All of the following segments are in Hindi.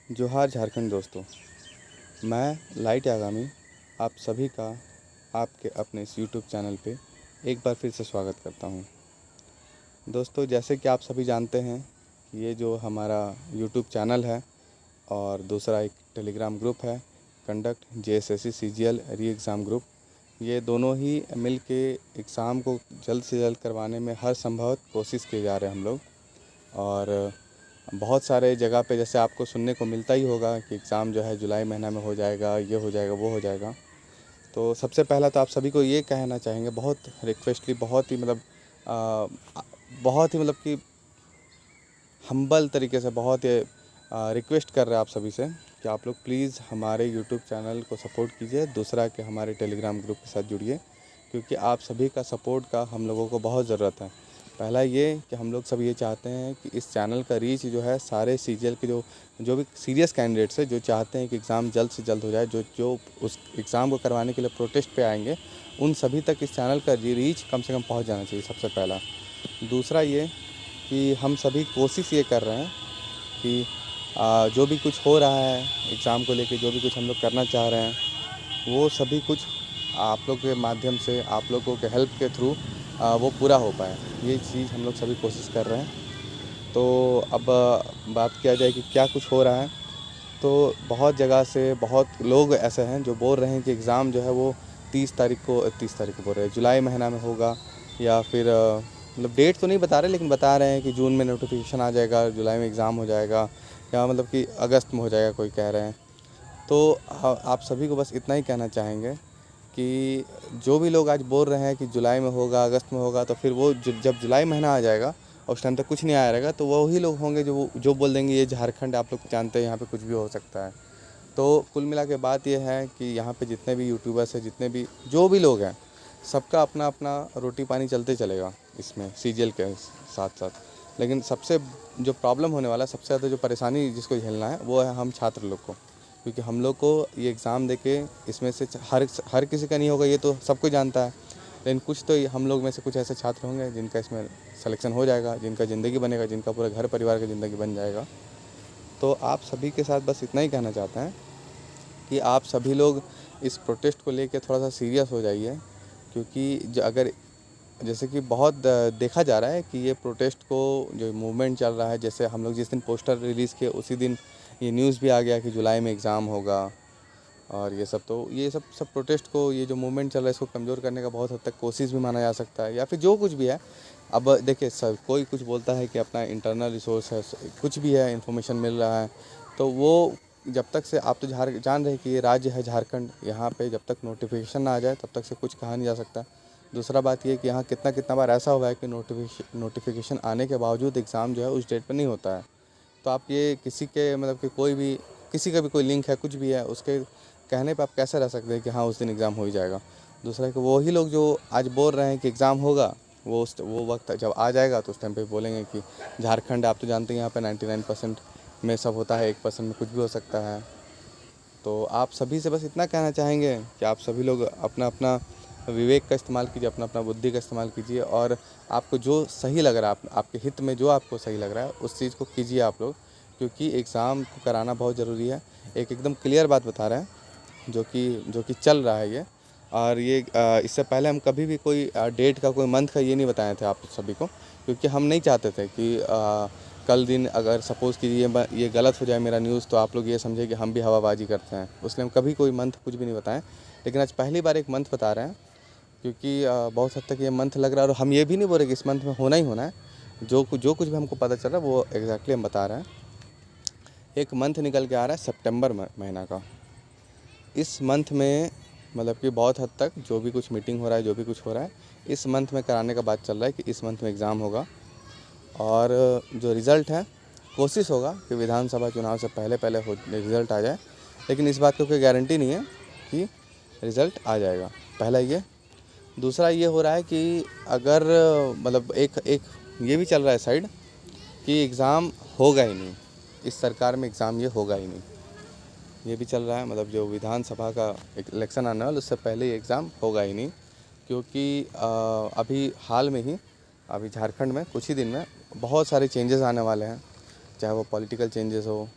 जोहार झारखंड दोस्तों। मैं लाइट यागामी आप सभी का आपके अपने इस यूट्यूब चैनल पे एक बार फिर से स्वागत करता हूं। दोस्तों, जैसे कि आप सभी जानते हैं कि ये जो हमारा यूट्यूब चैनल है और दूसरा एक टेलीग्राम ग्रुप है, कंडक्ट JSSC CGL री एग्ज़ाम ग्रुप, ये दोनों ही मिल के एग्ज़ाम को जल्द से जल्द करवाने में हर संभव कोशिश किए जा रहे हैं हम लोग। और बहुत सारे जगह पे जैसे आपको सुनने को मिलता ही होगा कि एग्ज़ाम जो है जुलाई महीना में हो जाएगा, ये हो जाएगा, वो हो जाएगा। तो सबसे पहला तो आप सभी को ये कहना चाहेंगे, बहुत रिक्वेस्टली, बहुत ही मतलब कि हम्बल तरीके से, बहुत ही रिक्वेस्ट कर रहे हैं आप सभी से कि आप लोग प्लीज़ हमारे यूट्यूब चैनल को सपोर्ट कीजिए। दूसरा कि हमारे टेलीग्राम ग्रुप के साथ जुड़िए, क्योंकि आप सभी का सपोर्ट का हम लोगों को बहुत ज़रूरत है। पहला ये कि हम लोग सब ये चाहते हैं कि इस चैनल का रीच जो है सारे CGL के जो भी सीरियस कैंडिडेट्स है, जो चाहते हैं कि एग्ज़ाम जल्द से जल्द हो जाए, जो उस एग्ज़ाम को करवाने के लिए प्रोटेस्ट पे आएंगे, उन सभी तक इस चैनल का रीच कम से कम पहुंच जाना चाहिए, सबसे पहला। दूसरा ये कि हम सभी कोशिश ये कर रहे हैं कि जो भी कुछ हो रहा है एग्ज़ाम को लेके, जो भी कुछ हम लोग करना चाह रहे हैं, वो सभी कुछ आप लोग के माध्यम से, आप लोगों के हेल्प के थ्रू वो पूरा हो पाए। ये चीज़ हम लोग सभी कोशिश कर रहे हैं। तो अब बात किया जाए कि क्या कुछ हो रहा है, तो बहुत जगह से बहुत लोग ऐसे हैं जो बोल रहे हैं कि एग्ज़ाम जो है वो 30 तारीख को बोल रहे हैं, जुलाई महीना में होगा, या फिर मतलब डेट तो नहीं बता रहे, लेकिन बता रहे हैं कि जून में नोटिफिकेशन आ जाएगा, जुलाई में एग्ज़ाम हो जाएगा, या मतलब कि अगस्त में हो जाएगा, कोई कह रहे हैं। तो आप सभी को बस इतना ही कहना चाहेंगे कि जो भी लोग आज बोल रहे हैं कि जुलाई में होगा, अगस्त में होगा, तो फिर वो जब जुलाई महीना आ जाएगा और उस टाइम तक कुछ नहीं आया रहेगा, तो वही लोग होंगे जो बोल देंगे ये झारखंड, आप लोग जानते हैं यहाँ पे कुछ भी हो सकता है। तो कुल मिला के बात ये है कि यहाँ पे जितने भी यूट्यूबर्स हैं, जितने भी जो भी लोग हैं, सबका अपना अपना रोटी पानी चलते चलेगा इसमें CGL के साथ साथ। लेकिन सबसे जो प्रॉब्लम होने वाला है, सबसे ज़्यादा जो परेशानी जिसको झेलना है, वो है हम छात्र लोग को। क्योंकि हम लोग को ये एग्ज़ाम देके इसमें से हर किसी का नहीं होगा, ये तो सबको जानता है, लेकिन कुछ तो हम लोग में से कुछ ऐसे छात्र होंगे जिनका इसमें सिलेक्शन हो जाएगा, जिनका ज़िंदगी बनेगा, जिनका पूरा घर परिवार की ज़िंदगी बन जाएगा। तो आप सभी के साथ बस इतना ही कहना चाहते हैं कि आप सभी लोग इस प्रोटेस्ट को लेके थोड़ा सा सीरियस हो जाइए, क्योंकि अगर जैसे कि बहुत देखा जा रहा है कि ये प्रोटेस्ट को जो मूवमेंट चल रहा है, जैसे हम लोग जिस दिन पोस्टर रिलीज़ किए उसी दिन ये न्यूज़ भी आ गया कि जुलाई में एग्ज़ाम होगा, और ये सब प्रोटेस्ट को, ये जो मूवमेंट चल रहा है, इसको कमज़ोर करने का बहुत हद तक कोशिश भी माना जा सकता है, या फिर जो कुछ भी है। अब देखिए सर, कोई कुछ बोलता है कि अपना इंटरनल रिसोर्स है, कुछ भी है, इन्फॉर्मेशन मिल रहा है, तो वो जब तक से आप तो जान रहे हैं कि ये राज्य है झारखंड, यहाँ पे जब तक नोटिफिकेशन ना आ जाए तब तक से कुछ कहा नहीं जा सकता। दूसरा बात ये कि यहाँ कितना बार ऐसा हुआ है कि नोटिफिकेशन आने के बावजूद एग्ज़ाम जो है उस डेट पर नहीं होता है। तो आप ये किसी के मतलब कि किसी का भी कोई लिंक है, कुछ भी है, उसके कहने पे आप कैसे रह सकते हैं कि हाँ उस दिन एग्ज़ाम हो ही जाएगा। दूसरा कि वही लोग जो आज बोल रहे हैं कि एग्ज़ाम होगा, वो वक्त जब आ जाएगा तो उस टाइम पे बोलेंगे कि झारखंड, आप तो जानते हैं यहाँ पे 99% में सब होता है, 1% में कुछ भी हो सकता है। तो आप सभी से बस इतना कहना चाहेंगे कि आप सभी लोग अपना अपना विवेक का इस्तेमाल कीजिए, अपना अपना बुद्धि का इस्तेमाल कीजिए, और आपको जो सही लग रहा है, आपके हित में जो आपको सही लग रहा है, उस चीज़ को कीजिए आप लोग, क्योंकि एग्ज़ाम को कराना बहुत ज़रूरी है। एकदम क्लियर बात बता रहे हैं जो कि चल रहा है ये। और ये इससे पहले हम कभी भी कोई डेट का, कोई मंथ का ये नहीं बताए थे आप सभी को, क्योंकि हम नहीं चाहते थे कि कल दिन अगर सपोज़ कि ये गलत हो जाए मेरा न्यूज़, तो आप लोग ये समझे कि हम भी हवाबाजी करते हैं, इसलिए हम कभी कोई मंथ कुछ भी नहीं बताएं। लेकिन आज पहली बार एक मंथ बता रहे हैं, क्योंकि बहुत हद तक ये मंथ लग रहा है, और हम ये भी नहीं बोल रहे कि इस मंथ में होना ही होना है। जो कुछ भी हमको पता चल रहा है वो एग्जैक्टली हम बता रहे हैं। एक मंथ निकल के आ रहा है सितंबर महीना का। इस मंथ में मतलब कि बहुत हद तक जो भी कुछ मीटिंग हो रहा है, जो भी कुछ हो रहा है, इस मंथ में कराने का बात चल रहा है कि इस मंथ में एग्ज़ाम होगा। और जो रिज़ल्ट है, कोशिश होगा कि विधानसभा चुनाव से पहले पहले रिज़ल्ट आ जाए, लेकिन इस बात की कोई गारंटी नहीं है कि रिज़ल्ट आ जाएगा। पहला ये। दूसरा ये हो रहा है कि अगर मतलब एक ये भी चल रहा है साइड कि एग्ज़ाम होगा ही नहीं, इस सरकार में एग्ज़ाम ये होगा ही नहीं, ये भी चल रहा है। मतलब जो विधानसभा का इलेक्शन आने वाला, उससे पहले ही एग्ज़ाम होगा ही नहीं, क्योंकि अभी हाल में ही, अभी झारखंड में कुछ ही दिन में बहुत सारे चेंजेस आने वाले हैं, चाहे वो पॉलिटिकल चेंजेस हो,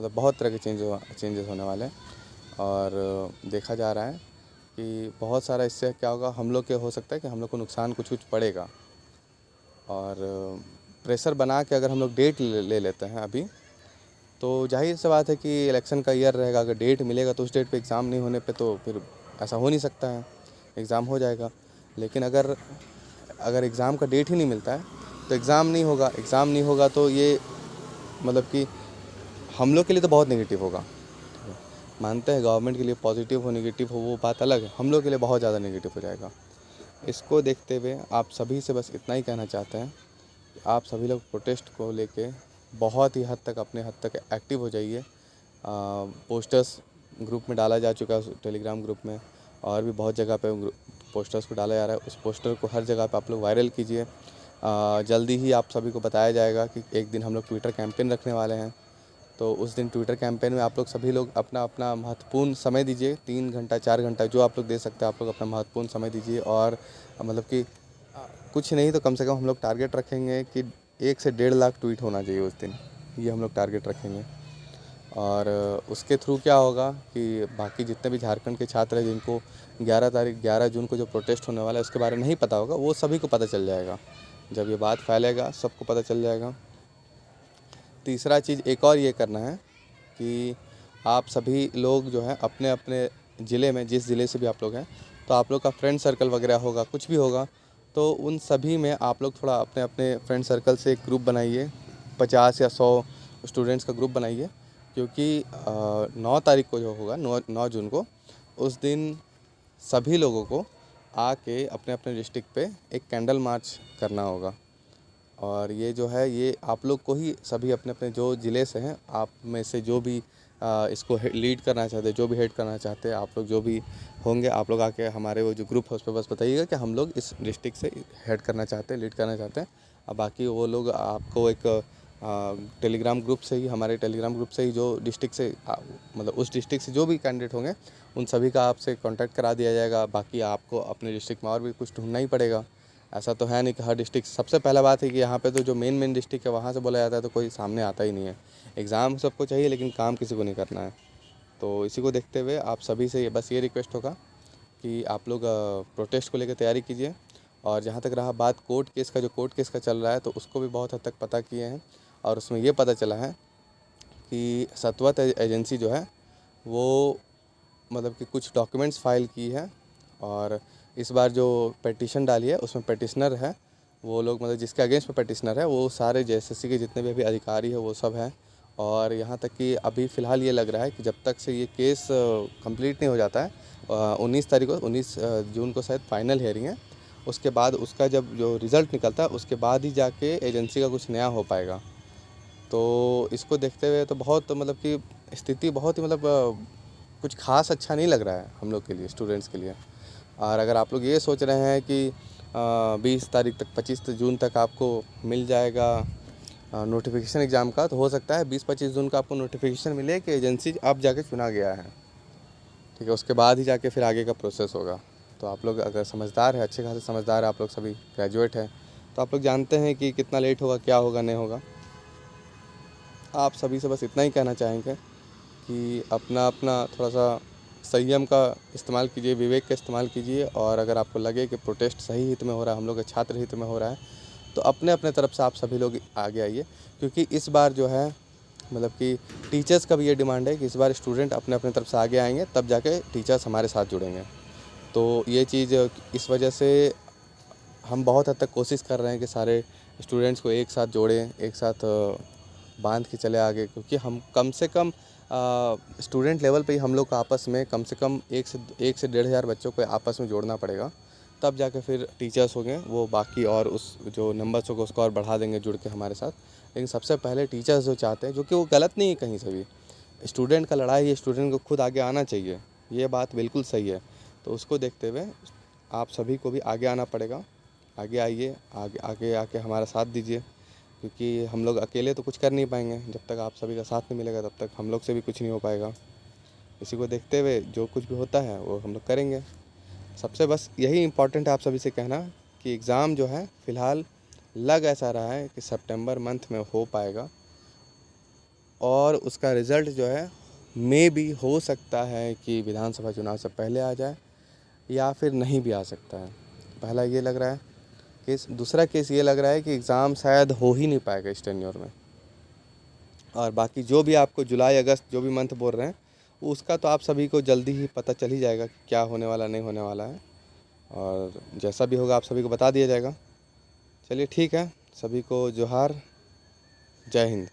मतलब बहुत तरह के चेंजेस होने वाले हैं। और देखा जा रहा है कि बहुत सारा इससे क्या होगा, हम लोग के हो सकता है कि हम लोग को नुकसान कुछ पड़ेगा। और प्रेशर बना के अगर हम लोग डेट ले लेते हैं अभी, तो जाहिर सी बात है कि इलेक्शन का ईयर रहेगा, अगर डेट मिलेगा तो उस डेट पे एग्ज़ाम नहीं होने पे तो फिर ऐसा हो नहीं सकता है, एग्ज़ाम हो जाएगा। लेकिन अगर अगर एग्ज़ाम का डेट ही नहीं मिलता है तो एग्ज़ाम नहीं होगा तो ये मतलब कि हम लोग के लिए तो बहुत नेगेटिव होगा। मानते हैं गवर्नमेंट के लिए पॉजिटिव हो नेगेटिव हो वो बात अलग है, हम लोग के लिए बहुत ज़्यादा नेगेटिव हो जाएगा। इसको देखते हुए आप सभी से बस इतना ही कहना चाहते हैं कि आप सभी लोग प्रोटेस्ट को लेके बहुत ही हद तक अपने हद तक एक्टिव हो जाइए। पोस्टर्स ग्रुप में डाला जा चुका है, टेलीग्राम ग्रुप में, और भी बहुत जगह पे पोस्टर्स को डाला जा रहा है। उस पोस्टर को हर जगह पे आप लोग वायरल कीजिए। जल्दी ही आप सभी को बताया जाएगा कि एक दिन हम लोग ट्विटर कैंपेन रखने वाले हैं। तो उस दिन ट्विटर कैंपेन में आप लोग सभी लोग अपना अपना महत्वपूर्ण समय दीजिए, 3 घंटा 4 घंटा जो आप लोग दे सकते हैं, आप लोग अपना महत्वपूर्ण समय दीजिए। और मतलब कि कुछ नहीं तो कम से कम हम लोग टारगेट रखेंगे कि 1 से 1.5 लाख ट्वीट होना चाहिए उस दिन, ये हम लोग टारगेट रखेंगे। और उसके थ्रू क्या होगा कि बाकी जितने भी झारखंड के छात्र हैं जिनको 11 जून को जो प्रोटेस्ट होने वाला है उसके बारे में नहीं पता होगा, वो सभी को पता चल जाएगा। जब ये बात फैलेगा सबको पता चल जाएगा। तीसरा चीज़ एक और ये करना है कि आप सभी लोग जो है अपने अपने ज़िले में, जिस ज़िले से भी आप लोग हैं, तो आप लोग का फ्रेंड सर्कल वगैरह होगा, कुछ भी होगा, तो उन सभी में आप लोग थोड़ा अपने अपने फ्रेंड सर्कल से एक ग्रुप बनाइए, 50 या 100 स्टूडेंट्स का ग्रुप बनाइए। क्योंकि 9 तारीख को जो होगा, 9 जून को, उस दिन सभी लोगों को आके अपने अपने डिस्ट्रिक्ट पे एक कैंडल मार्च करना होगा। और ये जो है ये आप लोग को ही सभी अपने अपने जो ज़िले से हैं, आप में से जो भी इसको लीड करना चाहते हैं, जो भी हेड करना चाहते हैं, आप लोग जो भी होंगे, आप लोग आके हमारे वो जो ग्रुप है उस पर बस बताइएगा कि हम लोग इस डिस्ट्रिक्ट से हेड करना चाहते हैं, लीड करना चाहते हैं। और बाकी वो लोग आपको एक टेलीग्राम ग्रुप से ही, हमारे टेलीग्राम ग्रुप से ही जो डिस्ट्रिक्ट से मतलब उस डिस्ट्रिक्ट से जो भी कैंडिडेट होंगे उन सभी का आपसे कांटेक्ट करा दिया जाएगा। बाकी आपको अपने डिस्ट्रिक्ट में और भी कुछ ढूंढना ही पड़ेगा। ऐसा तो है नहीं कि हर डिस्ट्रिक्ट, सबसे पहला बात है कि यहाँ पे तो जो मेन डिस्ट्रिक्ट है वहाँ से बोला जाता है तो कोई सामने आता ही नहीं है। एग्ज़ाम सबको चाहिए लेकिन काम किसी को नहीं करना है। तो इसी को देखते हुए आप सभी से बस ये रिक्वेस्ट होगा कि आप लोग प्रोटेस्ट को लेकर तैयारी कीजिए। और जहाँ तक रहा बात कोर्ट केस का, जो कोर्ट केस का चल रहा है, तो उसको भी बहुत हद तक पता किए हैं। और उसमें ये पता चला है कि सतवत एजेंसी जो है वो मतलब कि कुछ डॉक्यूमेंट्स फाइल की है। और इस बार जो पेटिशन डाली है उसमें पेटिशनर है वो लोग, मतलब जिसके अगेंस्ट में पेटिशनर है वो सारे जेएसएससी के जितने भी अभी अधिकारी है वो सब हैं। और यहाँ तक कि अभी फ़िलहाल ये लग रहा है कि जब तक से ये केस कंप्लीट नहीं हो जाता है, 19 जून को शायद फाइनल हियरिंग है, उसके बाद उसका जब जो रिज़ल्ट निकलता है उसके बाद ही जाके एजेंसी का कुछ नया हो पाएगा। तो इसको देखते हुए तो बहुत मतलब कि स्थिति बहुत ही मतलब कुछ खास अच्छा नहीं लग रहा है हम लोग के लिए, स्टूडेंट्स के लिए। और अगर आप लोग ये सोच रहे हैं कि 20 तारीख तक, 25 जून तक आपको मिल जाएगा नोटिफिकेशन एग्ज़ाम का, तो हो सकता है 20-25 जून का आपको नोटिफिकेशन मिले कि एजेंसी अब जाके चुना गया है, ठीक है। उसके बाद ही जाके फिर आगे का प्रोसेस होगा। तो आप लोग अगर समझदार है, अच्छे खासे समझदार है, आप लोग सभी ग्रेजुएट हैं, तो आप लोग जानते हैं कि कितना लेट होगा, क्या होगा, नहीं होगा। आप सभी से बस इतना ही कहना चाहेंगे कि अपना अपना थोड़ा सा संयम का इस्तेमाल कीजिए, विवेक का इस्तेमाल कीजिए। और अगर आपको लगे कि प्रोटेस्ट सही हित में हो रहा है, हम लोग के छात्र हित में हो रहा है, तो अपने अपने तरफ से आप सभी लोग आगे आइए। क्योंकि इस बार जो है मतलब कि टीचर्स का भी ये डिमांड है कि इस बार स्टूडेंट अपने अपने तरफ से आगे आएंगे, तब जाके टीचर्स हमारे साथ जुड़ेंगे। तो ये चीज़ इस वजह से हम बहुत हद तक कोशिश कर रहे हैं कि सारे स्टूडेंट्स को एक साथ जोड़ें, एक साथ बांध के चले आगे। क्योंकि हम कम से कम स्टूडेंट लेवल पे ही हम लोग को आपस में कम से कम 1 से 1,500 बच्चों को आपस में जोड़ना पड़ेगा, तब जाके फिर टीचर्स होंगे वो बाकी और उस जो नंबर्स होगा उसको और बढ़ा देंगे जुड़ के हमारे साथ। लेकिन सबसे पहले टीचर्स जो चाहते हैं, जो कि वो गलत नहीं है कहीं से भी, स्टूडेंट का लड़ाई है, स्टूडेंट को खुद आगे आना चाहिए, ये बात बिल्कुल सही है। तो उसको देखते हुए आप सभी को भी आगे आना पड़ेगा। आगे आइए, आगे आगे आके हमारा साथ दीजिए। क्योंकि हम लोग अकेले तो कुछ कर नहीं पाएंगे, जब तक आप सभी का साथ नहीं मिलेगा तब तक हम लोग से भी कुछ नहीं हो पाएगा। इसी को देखते हुए जो कुछ भी होता है वो हम लोग करेंगे। सबसे बस यही इम्पोर्टेंट है आप सभी से कहना कि एग्ज़ाम जो है फ़िलहाल लग ऐसा रहा है कि सितंबर मंथ में हो पाएगा। और उसका रिज़ल्ट जो है मे भी हो सकता है कि विधानसभा चुनाव से पहले आ जाए या फिर नहीं भी आ सकता है। पहला ये लग रहा है केस। दूसरा केस ये लग रहा है कि एग्ज़ाम शायद हो ही नहीं पाएगा इस टेन्योर में। और बाकी जो भी आपको जुलाई अगस्त जो भी मंथ बोल रहे हैं उसका तो आप सभी को जल्दी ही पता चल ही जाएगा कि क्या होने वाला नहीं होने वाला है, और जैसा भी होगा आप सभी को बता दिया जाएगा। चलिए ठीक है, सभी को जोहार, जय हिंद।